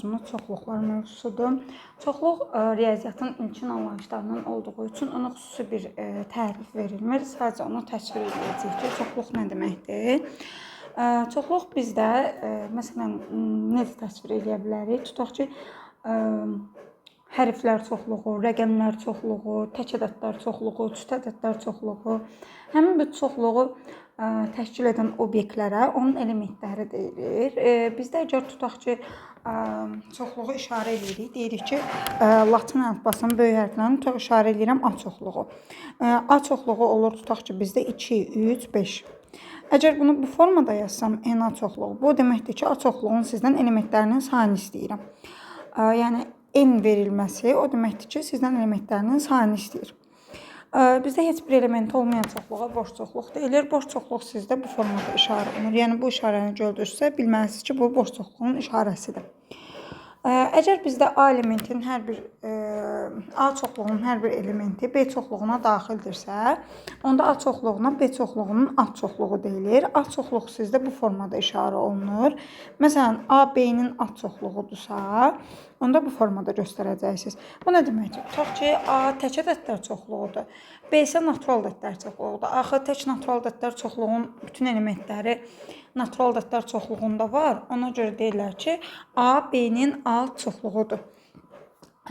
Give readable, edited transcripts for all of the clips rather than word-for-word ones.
Çoxluqlar mövzusudur. Çoxluq riyaziyyatın ilkin anlayışlarından olduğu üçün ona xüsusi bir tərif verilmir. Sadəcə onu təsvir edəcəyik ki, çoxluq nə deməkdir? Çoxluq bizdə məsələn necə təsvir edə bilərik? Tutaq ki, hərflər çoxluğu, rəqəmlər çoxluğu, tək ədədlər çoxluğu, cüt ədədlər çoxluğu, həmin bu çoxluğu təşkil edən obyektlərə onun elementləri deyilir. Bizdə əgər tutaq ki, çoxluğu işarə edirik. Deyirik ki, Latin əlifbasının böyük hərflərini tutaq işarə edirəm A çoxluğu. A çoxluğu olur tutaq ki, bizdə 2, 3, 5. Əgər bunu bu formada yazsam N A çoxluğu, bu deməkdir ki, A çoxluğunun sizdən elementlərinin sayını istəyirəm. Yəni N verilməsi o deməkdir ki, sizdən elementlərinin sayını istəyir. Bizdə heç bir element olmayan çoxluğa boş çoxluq deyilir. Boş çoxluq sizdə bu formada işarə olunur. Yəni bu işarəni gördünüzsə, bilməlisiniz ki, bu boş çoxluğun işarəsidir. Əgər bizdə A elementin A çoxluğunun hər bir elementi B çoxluğuna daxildirsə, onda A çoxluğuna B çoxluğunun alt çoxluğu deyilir. Alt çoxluq sizdə bu formada işarə olunur. Məsələn, A B-nin alt çoxluğudursa, onda bu formada göstərəcəksiniz. Bu nə deməkdir? Tutaq ki, A tək ədədlər çoxluğudur. B isə natural ədədlər çoxluğudur. Axı tək natural ədədlər çoxluğunun bütün elementləri natural ədədlər çoxluğunda var. Ona görə deyirlər ki, A B-nin alt çoxluğudur.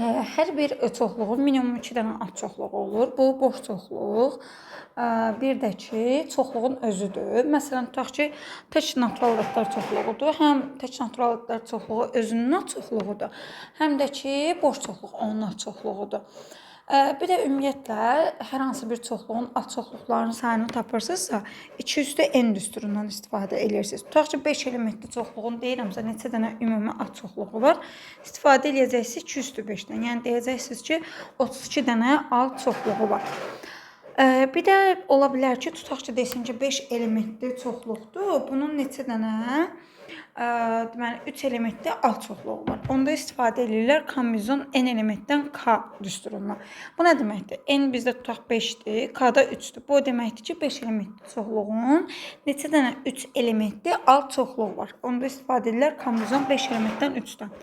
Hər bir çoxluğun minimum 2 dənə alt çoxluğu olur. Bu boş çoxluq. Bir də ki, çoxluğun özüdür. Məsələn, tutaq ki, tək natural ədədlər çoxluğudur. Həm tək natural ədədlər çoxluğu özünün alt çoxluğudur, həm də ki, boş çoxluq onun alt çoxluğudur. Bir də ümumiyyətlə, hər hansı bir çoxluğun alt çoxluqlarının sayını tapırsınızsa, 2 üstü n düsturundan istifadə edirsiniz. Tutaq ki, 5 elementli çoxluğun deyirəmsə, neçə dənə ümumi alt çoxluğu var? İstifadə edəcəksiniz 2 üstü 5-dən. Yəni, deyəcəksiniz ki, 32 dənə alt çoxluğu var. Bir də ola bilər ki, tutaq ki, desin ki, 5 elementli çoxluqdur. Bunun neçə dənə? Deməli, 3 elementli alt çoxluğu var. Onda istifadə edirlər kombinizon n elementdən k düsturundan. Bu nə deməkdir? N bizdə tutaq 5-dir, k-da 3-dür. Bu deməkdir ki, 5 elementli çoxluğun neçə dənə 3 elementli alt çoxluğu var. Onda istifadə edirlər kombinizon 5 elementdən 3-dən.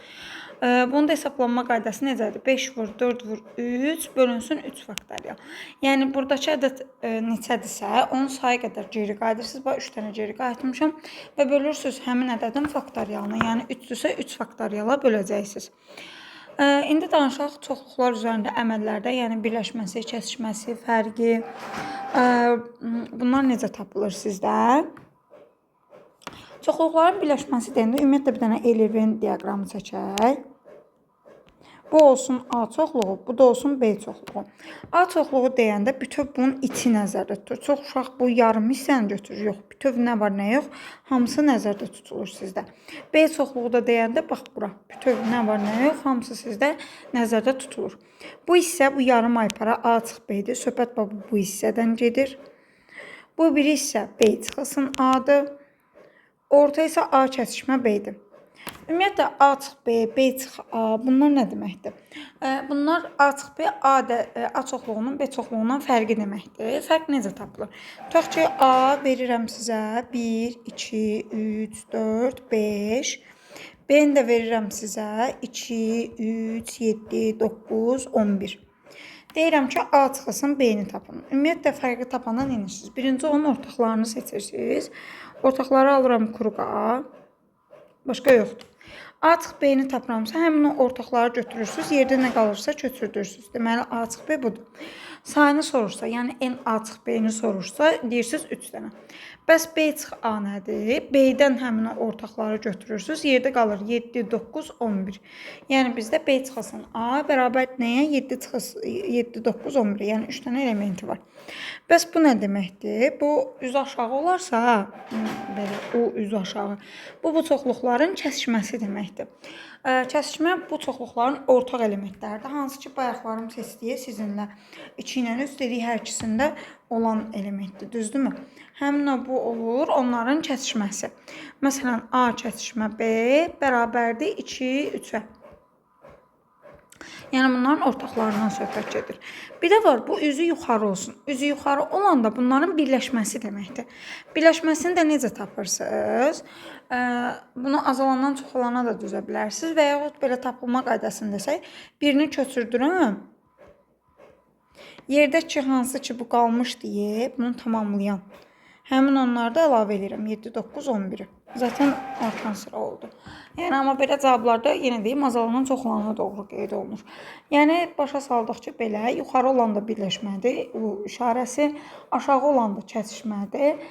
Bunun da hesablanma qaydası necədir? 5 vur 4 vur 3 bölünsün 3 faktorial. Yəni, buradakı ədəd neçədirsə, onun sayı qədər geri qayıdırsınız. Bax, 3 dənə geri qayıtmışam və bölürsünüz həmin ədədin faktorialını. Yəni, 3-dürsə 3 faktoriala böləcəksiniz. İndi danışaq çoxluqlar üzərində əməllərdə, yəni birləşməsi, kəsişməsi, fərqi. Bunlar necə tapılır sizdə? Çoxluqların birləşməsi deyəndə ümumiyyətlə bir dənə L-Evin diaqramı çəkək. Bu olsun A çoxluğu, bu da olsun B çoxluğu. A çoxluğu deyəndə bütöv bunun içi nəzərdə tutulur. Çox uşaq bu yarım hissəni götürür. Yox, bütöv nə var, nə yox, hamısı nəzərdə tutulur sizdə. B çoxluğu da deyəndə, bax bura, bütöv nə var, nə yox, hamısı sizdə nəzərdə tutulur. Bu hissə, bu yarım aypara A çıx B-dir. Söhbət bu hissədən gedir. Bu biri isə B çıxılsın A-dır. Orta isə A kəsişmə B-dir. Ümumiyyətlə, A çıx B, B çıx A, bunlar nə deməkdir? Bunlar A çıx B, A çoxluğunun B çoxluğundan fərqi deməkdir. Fərq necə tapılır? Tutaq ki, A verirəm sizə 1, 2, 3, 4, 5. B-ni də verirəm sizə 2, 3, 7, 9, 11. Deyirəm ki, A çıxılsın, B-ni tapın. Ümumiyyətlə, fərqi tapandan inirsiniz. Birinci onun ortaqlarını seçirsiniz. Ortaqları alıram kuruğa. Başqa yoxdur. A çıx B-ni tapıramsa, həmin o ortaqları götürürsünüz. Yerdə nə qalırsa köçürdürsünüz. Deməli, A çıx B budur. Sayını sorursa, yəni N A çıx B-ni sorursa, deyirsiniz 3 dənə. Bəs B çıx A nədir? B-dən həmin o ortaqları götürürsünüz. Yerdə qalır 7, 9, 11. Yəni, bizdə B çıxılsın A bərabər nəyə? 7, 9, 11. Yəni, 3 dənə elementi var. Bəs bu nə deməkdir? Bu, üzü aşağı olarsa, belə, o üzü aşağı. Bu çoxluqların kəsişməsi deməkdir. Kəsişmə bu çoxluqların ortaq elementləridir. Hansı ki, bayaqlarım seçdiyi sizinlə 2 ilə 3 dedik hər ikisində olan elementdir. Düzdürmü? Həmin o bu olur onların kəsişməsi. Məsələn, A kəsişmə B bərabərdir 2, 3-ə. Yəni bunların ortaqlarından söhbət gedir. Bir də var, bu üzü yuxarı olsun. Üzü yuxarı olanda bunların birləşməsi deməkdir. Birləşməsini də necə tapırsınız? Bunu azalandan çoxalana da düzə bilərsiniz və yaxud belə tapılma qaydasını desək, birini köçürdürəm. Yerdə ki, hansı ki bu qalmış deyə bunu tamamlayan. Həmin onları da əlavə edirəm. 7, 9, 11-i. Zaten artan sıra oldu. Yəni, amma belə cavablarda yenə deyim, azalanan çoxalana doğru qeyd olunur. Yəni, başa saldıq ki, belə, yuxarı olan da birləşmədir, bu işarəsi, aşağı olan da kəsişmədir.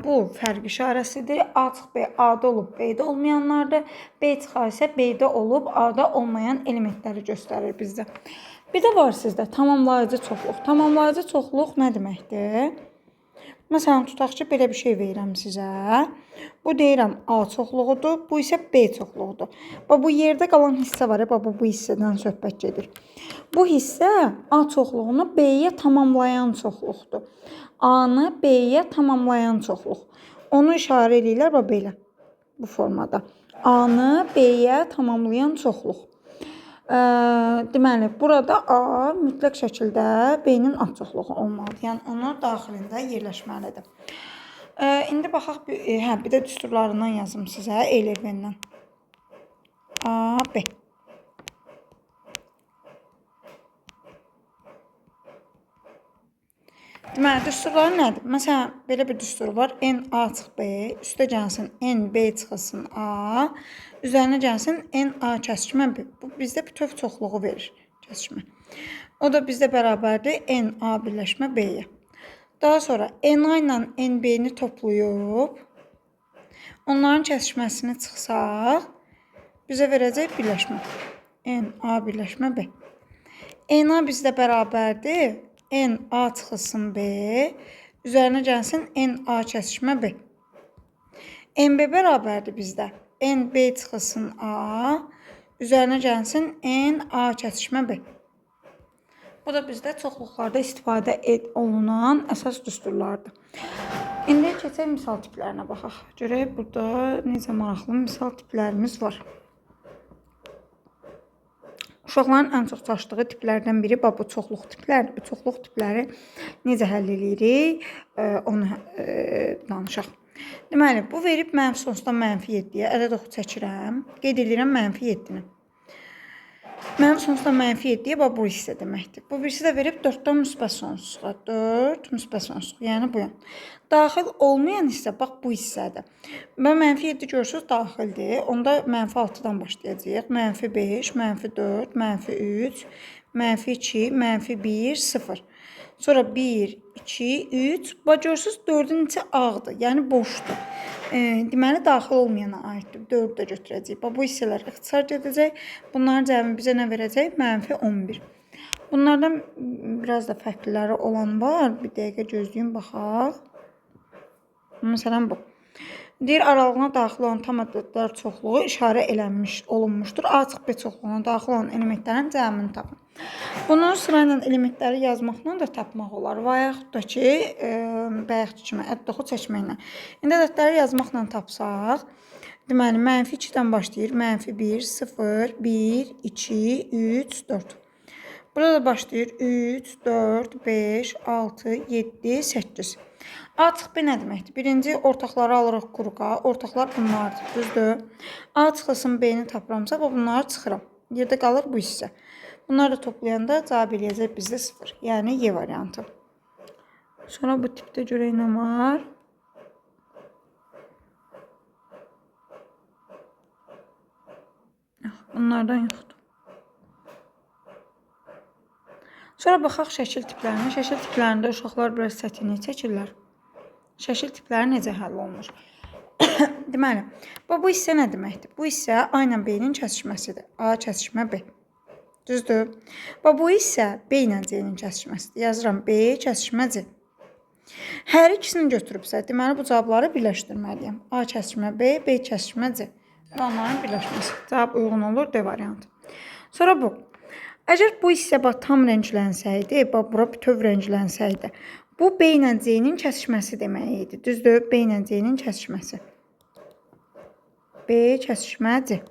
Bu fərq işarəsidir. A çıx B, A-da olub, B-də olmayanlardır. B çıx A isə B-də olub, A-da olmayan elementləri göstərir bizdə. Bir də var sizdə tamamlayıcı çoxluq. Tamamlayıcı çoxluq nə deməkdir? Məsələn, tutaq ki, belə bir şey verirəm sizə. Bu deyirəm A çoxluğudur, bu isə B çoxluğudur. Bu yerdə qalan hissə var, bu hissədən söhbət gedir. Bu hissə A çoxluğunu B-yə tamamlayan çoxluqdur. A-nı B-yə tamamlayan çoxluq. Onu işarə edirlər belə, bu formada. A-nı B-yə tamamlayan çoxluq. Deməli, burada A mütləq şəkildə B-nin açıqlığı olmalıdır. Yəni, onu daxilində yerləşməlidir. İndi baxaq, bir də düsturlarından yazım sizə, Eylervendən. A, B. Deməli, düsturları nədir? Məsələn, belə bir düstur var. N A çıx B, üstə gəlsin N B çıxılsın A, üzərinə gəlsin N A kəsişmə B. Bu bizdə bütöv çoxluğu verir kəsişmə. O da bizdə bərabərdir N A birləşmə B-yə. Daha sonra N A ilə N B-ni toplayıb, onların kəsişməsini çıxsaq, bizə verəcək birləşmə. N A birləşmə B. N A bizdə bərabərdir N A çıxılsın B, üzərinə gəlsin N A kəsişmə B. N B bərabərdir bizdə N B çıxılsın A, üzərinə gəlsin N A kəsişmə B. Bu da bizdə çoxluqlarda istifadə olunan əsas düsturlardır. İndi keçək misal tiplərinə baxaq. Görək, burada necə maraqlı misal tiplərimiz var. Uşaqların ən çox çaşdığı tiplərdən biri bu çoxluq tipləridir. Bu çoxluq tipləri necə həll edirik, onu danışaq. Deməli, bu verib mənfi sonsuzdan mənfi 7-yə ədəd oxu çəkirəm. Qeyd edirəm mənfi 7-ni. Mənfi sonsuzdan mənfi 7-yə bu hissə deməkdir. Bu birisi də verib 4-dən müsbət sonsuzluğa. 4 müsbət sonsuzluq, yəni bu yan. Daxil olmayan hissə, bax bu hissədir. Və mənfi 7 görürsünüz daxildir. Onda mənfi 6-dan başlayacaq. Mənfi 5, mənfi 4, mənfi 3, mənfi 2, mənfi 1, 0. Sonra 1, 2, 3. Bax görürsünüz 4-ün içi ağdır, yəni boşdur. Deməli, daxil olmayana aiddir. 4-ü də götürəcəyik. Bu hissələr ixtisar gedəcək. Bunların cəmi bizə nə verəcək? Mənfi 11. Bunlardan biraz da fərqliləri olan var. Bir dəqiqə gözləyin, baxaq. Məsələn, bu. Deyir, aralığına daxil olan tam ədədlər çoxluğu işarə olunmuşdur. A çıx B çoxluğuna daxil olan elementlərin cəmini tapın. Bunu sırayla elementləri yazmaqla da tapmaq olar. Və yaxud da ki, bayaqki kimi ədəd oxu çəkməklə. İndi ədədləri yazmaqla tapsaq, deməli, mənfi 2-dən başlayır. Mənfi 1, 0, 1, 2, 3, 4. Burada da başlayır 3, 4, 5, 6, 7, 8. A çıx B nə deməkdir? Birinci, ortaqları alırıq quruqa. Ortaqlar bunlardır, düzdür? A çıxılsın B-ni tapıramsa, bunları çıxıram. Yerdə qalır bu hissə. Bunları da toplayanda cavab eləyəcək bizdə 0. Yəni, Y variantı. Sonra bu tipdə görək nə var? Bunlardan yoxdur. Sonra baxaq şəkil tiplərinə. Şəkil tiplərində uşaqlar biraz çətinlik çəkirlər. Şəkil tipləri necə həll olunur? Deməli, bu hissə nə deməkdir? Bu hissə A ilə B-nin kəsişməsidir. A kəsişmə B. Düzdür? Bu hissə B ilə C-nin kəsişməsidir. Yazıram B kəsişmə C. Hər ikisini götürübsə, deməli bu cavabları birləşdirməliyəm. A kəsişmə B, B kəsişmə C. Onların birləşməsi. Cavab uyğun olur, D variantı. Sonra bu. Əgər bu hissə tam rənglənsəydi, bura bütöv rənglənsəydi, bu B ilə C-nin kəsişməsi demək idi. Düzdür? B ilə C-nin kəsişməsi. B kəsişmə C.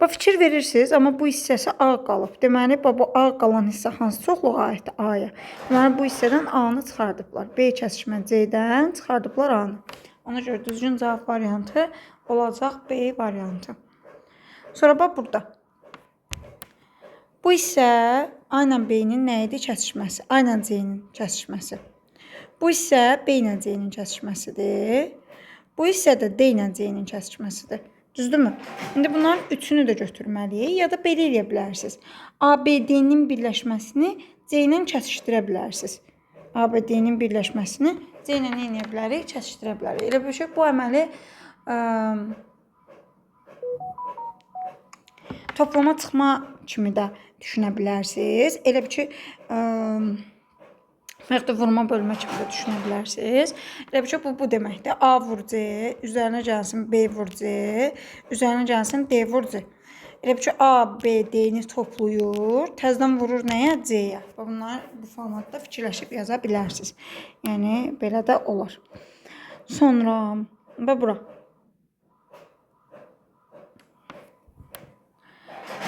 Fikir verirsiniz, amma bu hissəsi A qalıb. Deməli, bu A qalan hissə hansı çoxluğa aiddir? A-ya. Deməli, bu hissədən A-nı çıxardıblar. B kəsişmə C-dən çıxardıblar A-nı. Ona görə düzgün cavab variantı olacaq B variantı. Sonra bax burada. Bu hissə A ilə B-nin nə idi? Kəsişməsi. A ilə C-nin kəsişməsi. Bu hissə B ilə C-nin kəsişməsidir. Bu hissə də D ilə C-nin kəsişməsidir. Düzdürmü? İndi bunların üçünü də götürməliyik. Ya da belə eləyə bilərsiniz. ABD-nin birləşməsini C ilə kəsişdirə bilərsiniz. ABD-nin birləşməsini C ilə nə edə bilərik? Kəsişdirə bilərik. Elə bir şey, bu əməli toplama çıxma kimi də düşünə bilərsiniz. Elə bir şey, yaxud da vurma bölmə kimi də düşünə bilərsiniz. Elə bir şey, bu deməkdir. A vur C, üzərinə gəlsin B vur C, üzərinə gəlsin D vur C. Elə bir şey, A, B, D-ni toplayır, təzədən vurur nəyə? C-yə. Bunlar bu formatda fikirləşib yaza bilərsiniz. Yəni, belə də olar. Sonra, bura.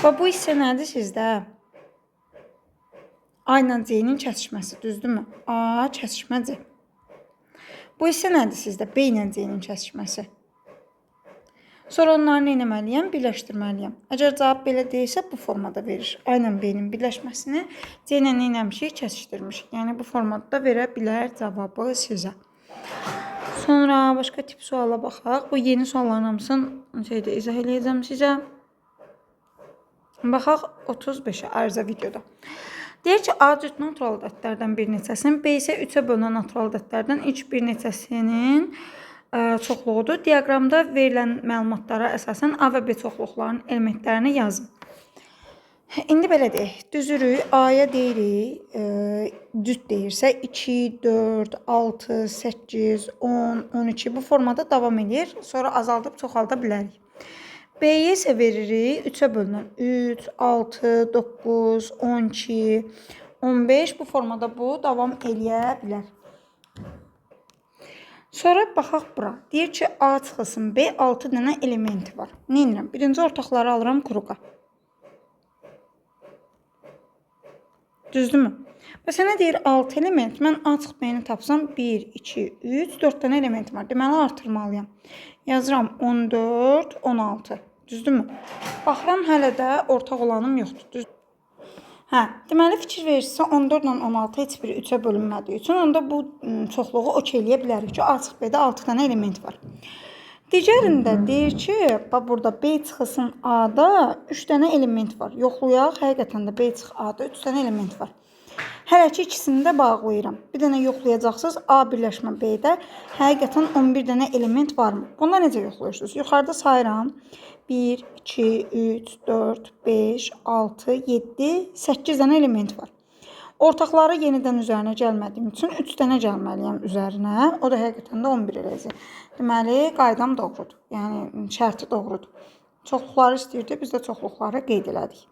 Bu hissə nədir sizdə? A ilə C-nin kəsişməsi, düzdürmü? A kəsişmə C. Bu hissə nədir sizdə? B ilə C-nin kəsişməsi. Sonra onları nə etməliyəm? Birləşdirməliyəm. Əgər cavab belə deyilsə, bu formada verir. A ilə B-nin birləşməsini C ilə nə etmişik? Kəsişdirmişik. Yəni, bu formatda verə bilər cavabı sizə. Sonra başqa tip suala baxaq. Bu yeni sualların hamısını izah edəcəm sizə. Baxaq 35-ə ərizə videoda. Deyir ki, A cüt natural ədədlərdən bir neçəsinin, B isə 3-ə bölünən natural ədədlərdən ilk bir neçəsinin çoxluğudur. Diaqramda verilən məlumatlara əsasən A və B çoxluqlarının elementlərini yazın. İndi belə deyək, düzürük. A-ya deyirik, cüt deyirsə 2, 4, 6, 8, 10, 12 bu formada davam edir. Sonra azaldıb çoxalda bilərik. B-yə isə veririk 3-ə bölünən 3, 6, 9, 12, 15 bu formada bu davam eləyə bilər. Sonra baxaq bura. Deyir ki, A çıxılsın B 6 dənə elementi var. Nə edirəm? Birinci ortaqları alıram kruqa. Düzdürmü? Məsələn, deyir 6 element. Mən A çıx B-ni tapsam 1, 2, 3, 4 dənə element var. Deməli, artırmalıyam. Yazıram 14, 16. Düzdürmü? Baxıram, hələ də ortaq olanım yoxdur. Deməli, fikir verirsə 14 ilə 16 heç biri 3-ə bölünmədiyi üçün, onda bu çoxluğu okeyləyə bilərik ki, A çıx B-də 6 dənə element var. Digərində deyir ki, burada B çıxılsın A-da 3 dənə element var. Yoxlayaq, həqiqətən də B çıx A-da 3 dənə element var. Hələ ki, ikisini də bağlayıram. Bir dənə yoxlayacaqsınız. A birləşmə B-də həqiqətən 11 dənə element varmı? Bunlar necə yoxlayırsınız? Yuxarıda sayıram. 1, 2, 3, 4, 5, 6, 7, 8 dənə element var. Ortaqları yenidən üzərinə gəlmədiyim üçün 3 dənə gəlməliyəm üzərinə. O da həqiqətən də 11 eləyəcək. Deməli, qaydam doğrudur. Yəni, şərti doğrudur. Çoxluqları istəyirdi, biz də çoxluqları qeyd elədik.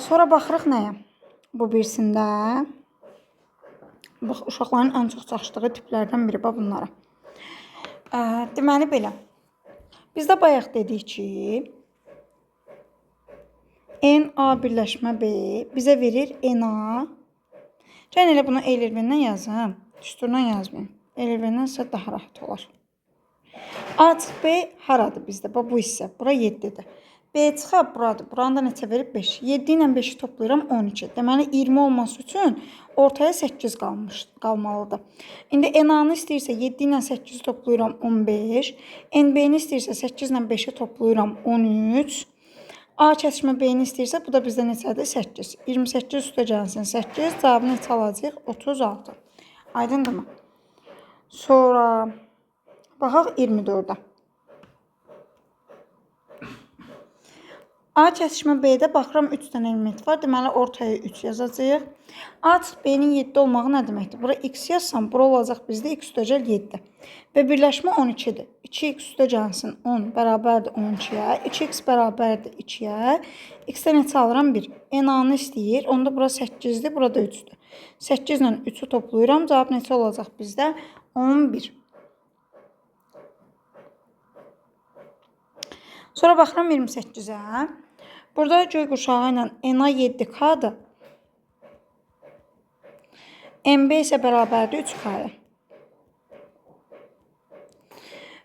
Sonra baxırıq nəyə? Bu birisində uşaqların ən çox çalışdığı tiplərdən biri bunlara. Deməli, belə. Biz də bayaq dedik ki, NA birləşmə B bizə verir NA. Gəlin elə bunu elirvəndən yazım. Düsturdan yazmayın. Elirvəndən isə daha rahat olar. A çıx B haradır bizdə? Bu hissə. Bura 7-dir. B çıxab buradır. Buranı da neçə verib? 5. 7 ilə 5-i toplayıram 12. Deməli 20 olması üçün ortaya 8 qalmalıdır. İndi NA-nı istəyirsə 7 ilə 8-i toplayıram 15. NB-ni istəyirsə 8 ilə 5-i toplayıram 13. A kəsişmə B-ni istəyirsə bu da bizdə neçədir? 8. 28 üstə gəlsin 8. Cavabı neçə alacaq? 36. Aydındırmı? Sonra baxaq 24-ə. A kəsişmə B-də baxıram 3 dənə element var. Deməli, ortaya 3 yazacaq. A çıx B-nin 7 olmağı nə deməkdir? Bura x yazsam, bura olacaq bizdə x üstəgəl 7. Və birləşmə 12-dir. 2x üstə gəlsin 10 bərabərdir 12-yə. 2x bərabərdir 2-yə. X-də neçə alıram? 1. NA-nı istəyir. Onda bura 8-dir, burada 3-dür. 8 ilə 3-ü toplayıram. Cavab neçə olacaq bizdə? 11. Sonra baxıram 28-ə. Burada göy quşağı ilə NA 7K-dır. MB isə bərabərdir 3K-ya.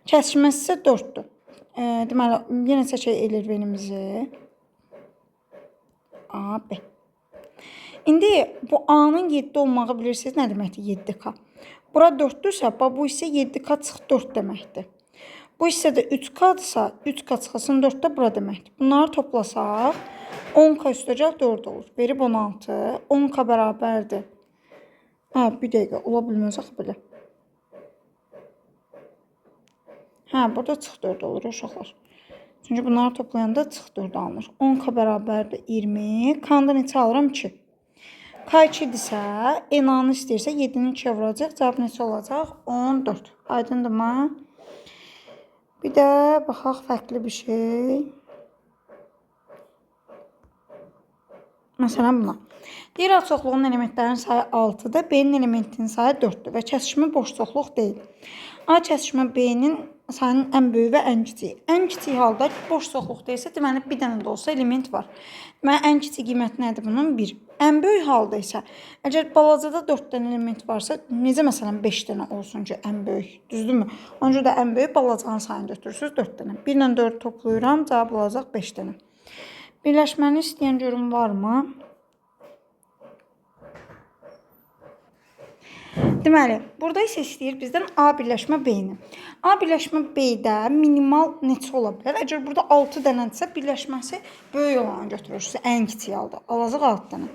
Kəsişməsi isə 4-dür. Deməli, yenə seçək elirvenimizi. A, B. İndi bu A-nın 7 olmağı bilirsiniz nə deməkdir 7K. Bura 4-dürsə, bu isə 7K çıx 4 deməkdir. Bu hissədə 3K-dırsa, 3K çıxasın 4-də bura deməkdir. Bunları toplasaq, 10K üstəcək 4 olur. Verib 16. 10K bərabərdir. Bir dəqiqə, ola bilməz axı belə. Burada çıx 4 olur uşaqlar. Çünki bunları toplayanda çıx 4 alınır. 10K bərabərdir 20. K-da neçə alıram 2. K2-dirsə, NA-nı istəyirsə 7-ni 2-yə vuracaq. Cavab neçə olacaq? 14. Aydındırmı? Bir də baxaq fərqli bir şey. Məsələn buna. Deyir açıqlığın elementlərin sayı 6-dır, B-nin elementinin sayı 4-dür və kəsişmə boş çoxluq deyil. A kəsişmə B-nin sayının ən böyük və ən kiçik. Ən kiçik halda boş çoxluq deyilsə, deməli bir dənə də olsa element var. Deməli ən kiçik qiymət nədir bunun? 1. Ən böyük halda isə, əgər balacada 4 dənə element varsa, necə məsələn 5 dənə olsun ki, ən böyük, düzdürmü? Onun üçün də ən böyük balacanın sayını götürürsünüz 4 dənə. 1 ilə 4 toplayıram, cavab olacaq 5 dənə. Birləşməni istəyən görüm varmı? Deməli, burada isə istəyir bizdən A birləşmə B-ni. A birləşmə B-də minimal neçə ola bilər? Əgər burada 6 dənədirsə, birləşməsi böyük olanı götürürsünüz. Ən kiçik halda. Alacaq 6 dənə.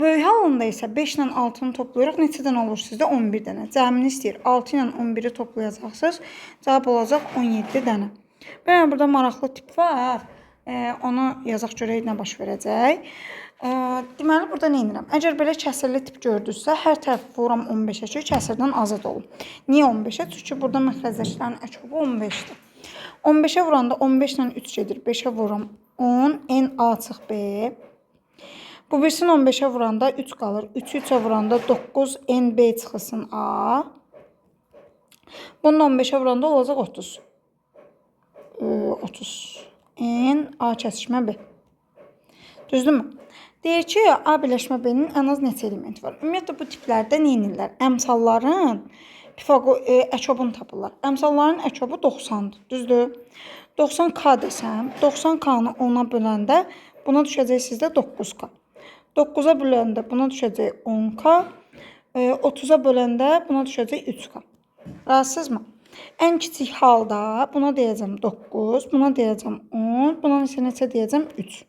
Böyük halında isə 5 ilə 6-nı toplayırıq. Neçə dənə olur sizdə? 11 dənə. Cəmini istəyir. 6 ilə 11-i toplayacaqsınız. Cavab olacaq 17 dənə. Bəli, burada maraqlı tip var. Onu yazaq görək nə baş verəcək. Deməli, burada nə edirəm? Əgər belə kəsirli tip gördünüzsə, hər tərəfi vururam 15-ə ki, kəsirdən azad olun. Niyə 15-ə? Çünki burada məxrəzləşlərin əkobu 15-dir. 15-ə vuranda 15 ilə 3 gedir. 5-ə vururam 10, N A çıx B. Bu birisini 15-ə vuranda 3 qalır. 3-ü 3-ə vuranda 9, N B çıxılsın A. Bunu 15-ə vuranda olacaq 30. 30. N A kəsişmə B. Düzdürmü? Deyir ki, A birləşmə B-nin ən az neçə elementi var? Ümumiyyətlə, bu tiplərdə nə edirlər? Əmsalların əkobunu tapırlar. Əmsalların əkobu 90-dır, düzdür? 90K desəm, 90K-nı 10-a böləndə buna düşəcək sizdə 9K. 9-a böləndə buna düşəcək 10K. 30-a böləndə buna düşəcək 3K. Razısınızmı? Ən kiçik halda buna deyəcəm 9, buna deyəcəm 10, buna isə neçə deyəcəm 3.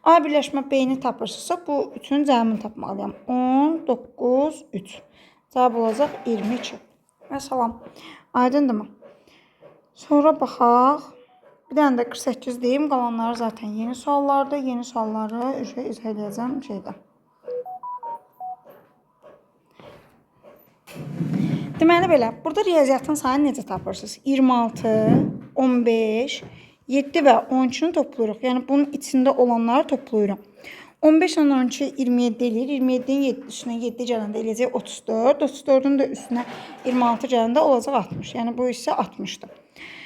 A birləşmə B-ni tapırsınızsa, bu 3-ün cəmini tapmalıyam. 10, 9, 3. Cavab olacaq 22. Və salam. Aydındırmı? Sonra baxaq. Bir dənə də 48 deyim. Qalanları zaten yeni suallardır. Yeni sualları izah edəcəm şeydə. Deməli belə, burada riyaziyyatın sayını necə tapırsınız? 26, 15, 7 və 12-ni toplayırıq. Yəni, bunun içində olanları toplayıram. 15 ilə 12 27 eləyir. 27-nin 7 üstünə 7 gələndə eləyəcək 34. 34-ün də üstünə 26 gələndə olacaq 60. Yəni, bu isə 60-dır.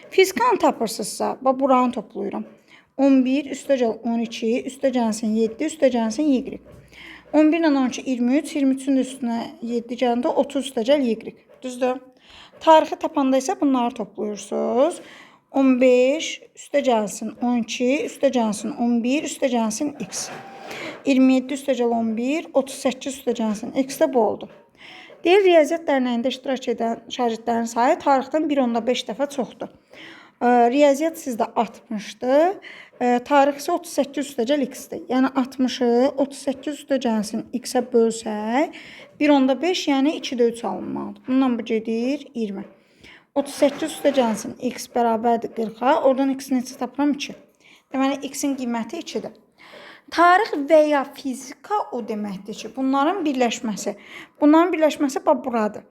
Fiskanı tapırsınızsa, buranı toplayıram. 11 üstə gəl 12, üstə gəlsin 7, üstə gəlsin Y. 11 ilə 12 23, 23-ün də üstünə 7 gələndə 30 üstə gəl Y. Düzdür? Tarixi tapanda isə bunları toplayırsınız. 15 üstə gəlsin 12, üstə gəlsin 11, üstə gəlsin X. 27 üstə gəl 11, 38 üstə gəlsin X də bu oldu. Deyir, riyaziyyat dərnəyində iştirak edən şagirdlərin sayı tarixdən 1.5 dəfə çoxdur. Riyaziyyat sizdə 60-dır. Tarix isə 38 üstə gəl X-dir. Yəni 60-ı 38 üstə gəlsin X-ə bölsək, 1.5 yəni 2-də 3 alınmalıdır. Bundan bu gedir 20. 38 üstə gəlsin X bərabərdir 40-a. Oradan X neçə tapıram 2. Deməli, X-in qiyməti 2-dir. Tarix və ya fizika o deməkdir ki, bunların birləşməsi. Bunların birləşməsi buradır.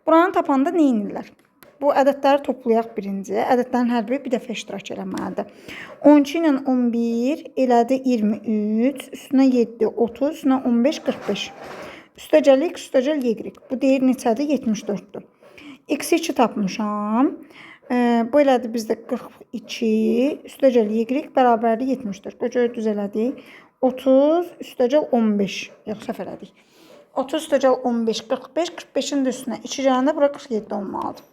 Buranı tapanda nə edirlər? Bu ədədləri toplayaq birinci. Ədədlərin hər biri bir dəfə iştirak eləməlidir. 12 ilə 11 elədi 23, üstünə 7, 30, üstünə 15, 45. Üstə gəl X, üstə gəl Y. Bu deyir neçədir? 74-dür. X2 tapmışam. Bu elədi bizdə 42 üstəgəl y bərabərdir 74. Qoca düz elədik. 30 üstəgəl 15. Yox, səhv elədik. 30 üstəgəl 15 45. 45-in də üstünə 2 gələndə bura 47 olmalıdır.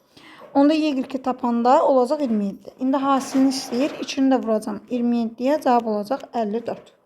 Onda y2 tapanda olacaq 27. İndi hasilini istəyir. 2-ni də vuracam 27-yə, cavab olacaq 54.